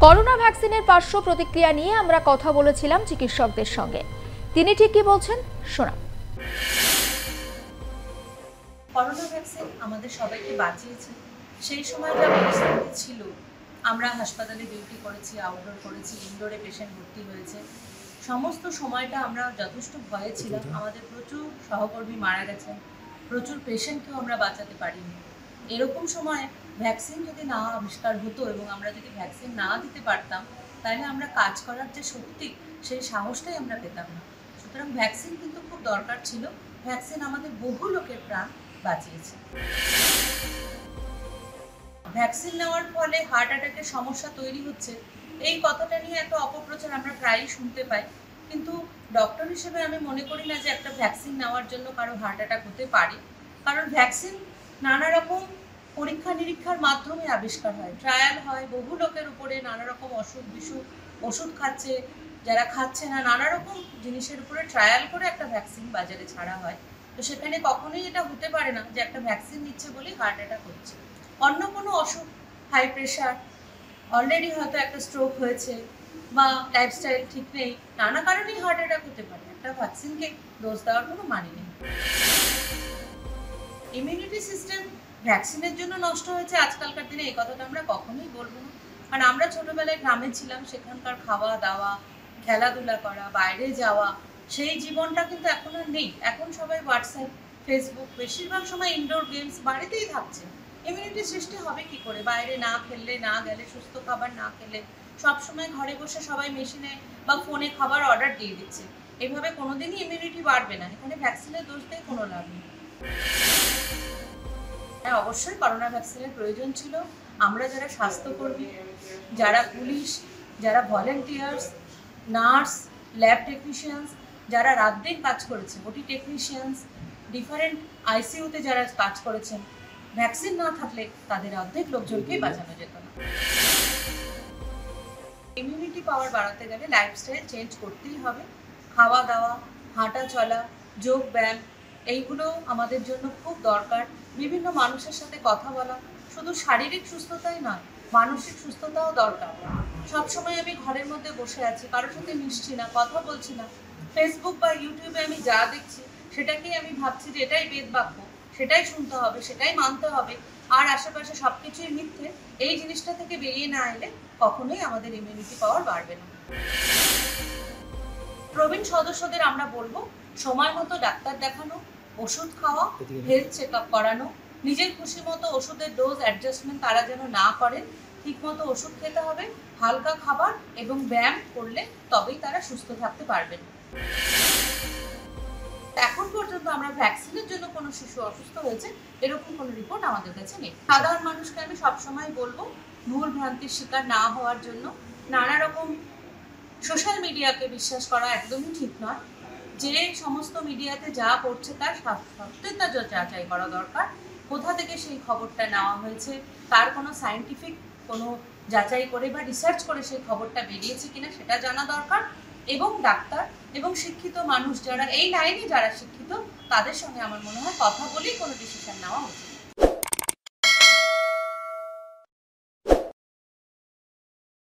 Corona ভ্যাকসিনের পার্শ্ব প্রতিক্রিয়া নিয়ে আমরা কথা বলেছিলাম চিকিৎসকদের সঙ্গে। তিনি ঠিক কি বলছেন শোনান। করোনা ভ্যাকসিন আমাদের সবাইকে বাঁচিয়েছে। সেই সময় যা পরিস্থিতি ছিল, আমরা হাসপাতালে ডিউটি করেছি, আউটডোর করেছি, ইনডোরে পেশেন্ট ভর্তি হয়েছে। সমস্ত সময়টা আমরা যথেষ্ট ভয়ে ছিলাম। আমাদের প্রচুর সহকর্মী মারা গেছেন, প্রচুর পেশেন্টকেও আমরা বাঁচাতে পারিনি। এরকম সময় ভ্যাকসিন যদি না আবিষ্কার হতো এবং আমরা যদি ভ্যাকসিন না দিতে পারতাম, তাহলে আমরা কাজ করার যে শক্তি, সেই সাহসটাই আমরা পেতাম না। সুতরাং ভ্যাকসিন কিন্তু খুব দরকার ছিল। ভ্যাকসিন আমাদের বহু লোকের প্রাণ বাঁচিয়েছে। ভ্যাকসিন নেওয়ার ফলে হার্ট অ্যাটাকের সমস্যা তৈরি হচ্ছে, এই কথাটা নিয়ে একটা অপপ্রচার আমরা প্রায়ই শুনতে পাই। কিন্তু ডক্টর হিসেবে আমি মনে করি না যে একটা ভ্যাকসিন নেওয়ার জন্য কারো হার্ট অ্যাটাক হতে পারে। কারণ ভ্যাকসিন নানা রকম পরীক্ষা নিরীক্ষার মাধ্যমে আবিষ্কার হয়, ট্রায়াল হয়, বহু লোকের উপরে নানা রকম অসুখ বিসুখ, ওষুধ খাচ্ছে, যারা খাচ্ছে না, নানা রকম জিনিসের উপরে ট্রায়াল করে একটা ভ্যাকসিন বাজারে ছাড়া হয়। তো সেখানে কখনোই এটা হতে পারে না যে একটা ভ্যাকসিন নিচ্ছে বলেই হার্ট অ্যাটাক হচ্ছে। অন্য কোনো অসুখ, হাই প্রেশার, অলরেডি হয়তো একটা স্ট্রোক হয়েছে, বা লাইফস্টাইল ঠিক নেই, নানা কারণেই হার্ট অ্যাটাক হতে পারে। একটা ভ্যাকসিনকে ডোজ দেওয়ার কোনো মানে নেই। ইমিউনিটি সিস্টেম ভ্যাকসিনের জন্য নষ্ট হয়েছে আজকালকার দিনে, এই কথাটা আমরা কখনোই বলবো না। কারণ আমরা ছোটবেলায় গ্রামে ছিলাম, সেখানকার খাওয়া দাওয়া, খেলাধুলা করা, বাইরে যাওয়া, সেই জীবনটা কিন্তু এখন আর নেই। এখন সবাই হোয়াটসঅ্যাপ, ফেসবুক, বেশিরভাগ সময় ইনডোর গেমস, বাড়িতেই থাকছে। ইমিউনিটি সৃষ্টি হবে কি করে? বাইরে না খেললে, না গেলে, সুস্থ খাবার না খেলে, সবসময় ঘরে বসে সবাই মেশিনে বা ফোনে খাবার অর্ডার দিয়ে দিচ্ছে। এভাবে কোনোদিনই ইমিউনিটি বাড়বে না। এখানে ভ্যাকসিনের দোষ দিয়ে কোনো লাভ নেই। হ্যাঁ, অবশ্যই করোনা ভ্যাকসিনের প্রয়োজন ছিল। আমরা যারা স্বাস্থ্যকর্মী, যারা পুলিশ, যারা ভলেন্টিয়ার্স, নার্স, ল্যাব টেকনিশিয়ানস, যারা রাত দিন কাজ করেছে, ওটি টেকনিশিয়ানস, ডিফারেন্ট আইসিইউতে যারা কাজ করেছেন, ভ্যাকসিন না থাকলে তাদের অর্ধেক লোকজনকেই বাঁচানো যেত না। ইমিউনিটি পাওয়ার বাড়াতে গেলে লাইফস্টাইল চেঞ্জ করতেই হবে। খাওয়া দাওয়া, হাঁটা চলা, যোগ ব্যায়াম, এইগুলো আমাদের জন্য খুব দরকার। বিভিন্ন মানুষের সাথে কথা বলা, শুধু শারীরিক সুস্থতাই নয়, মানসিক সুস্থতাও দরকার। সবসময় আমি ঘরের মধ্যে বসে আছি, কারোর সাথে মিশছি না, কথা বলছি না, ফেসবুক বা ইউটিউবে আমি যা দেখছি সেটাকেই আমি ভাবছি যে এটাই বেদবাক্য, সেটাই শুনতে হবে, সেটাই মানতে হবে, আর আশেপাশে সব কিছুই মিথ্যে। এই জিনিসটা থেকে বেরিয়ে না এলে কখনোই আমাদের ইমিউনিটি পাওয়ার বাড়বে না। প্রবীণ সদস্যদের আমরা বলবো, সময় মতো ডাক্তার দেখানো, ওষুধ খাওয়া, হেলথ চেক আপ করানো, নিজের খুশি মতো ওষুধের ডোজ অ্যাডজাস্টমেন্ট তারা যেন না করেন, ঠিক মতো ওষুধ খেতে হবে, হালকা খাবার এবং ব্যায়াম করলে তবেই তারা সুস্থ থাকতে পারবেন। এখন পর্যন্ত আমরা ভ্যাকসিনের জন্য কোনো শিশু অসুস্থ হয়েছে এরকম কোনো রিপোর্ট আমাদের কাছে নেই। সাধারণ মানুষকে আমি সবসময় বলবো, ভুল ভ্রান্তির শিকার না হওয়ার জন্য নানা রকম সোশ্যাল মিডিয়াকে বিশ্বাস করা একদমই ঠিক নয়। যে সমস্ত মিডিয়াতে যা পড়ছে তার সত্যতা যাচাই করা দরকার। কোথা থেকে সেই খবরটা নেওয়া হয়েছে, তার কোনো সায়েন্টিফিক কোনো যাচাই করে বা রিসার্চ করে সেই খবরটা বেরিয়েছে কিনা সেটা জানা দরকার। এবং ডাক্তার এবং শিক্ষিত মানুষ যারা এই লাইনে যারা শিক্ষিত, তাদের সঙ্গে আমার মনে হয় কথা বলেই কোনো ডিসিশন নেওয়া উচিত।